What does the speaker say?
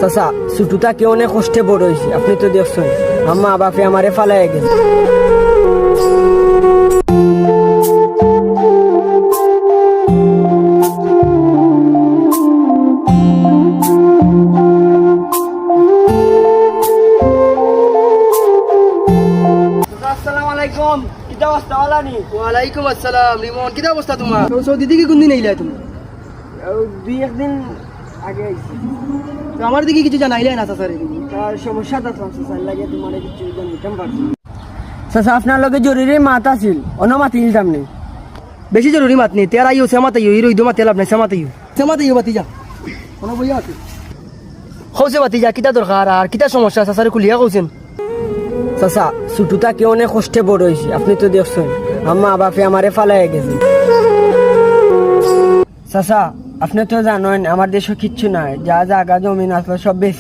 চাচা ছুটুটা কে অনেক কষ্টে বড় হয়েছে, আপনি তো দেখছেন আম্মা বাপে আমারে ফালাই গেছে। আসসালামু আলাইকুম, কিতা অবস্থা ওয়ালানি? ওয়ালাইকুম আসসালাম রিমন, কি অবস্থা তোমার? সৌদি দিকে কোন দিন আইলা তুমি? দুই একদিন আগে আইছি। তো আমার দিকে কিছু জানাইলে না চাচারে তুমি? তার সমস্যা তো চাচার লাগে তোমার কিছু জানিতাম পারছি। চাচা আপনার লগে জরুরি মাত আছিল, অনুমাতি ইলতাম নেই। বেশি জরুরি মাত নেই, তেরা ইউ সেমাতে ইউ হিরো ইদো মাতে লাভ নাই, সেমাতে ইউ বাতি যা কোনো বইয়া আছে হৌসে বাতি যা, কিতা দরকার আর কিতা সমস্যা চাচারে খুলিয়া কইছেন? চাচা ছুটুটা কে অনেক কষ্টে বড় হয়েছে, আপনি তো দেখছেন আম্মা বাপে আমারে ফালাই গেছে। চাচা আপনি তো জানেন আমার দেশে কিচ্ছু নাই, যা জায়গা জমিন আসলো সব বেশি।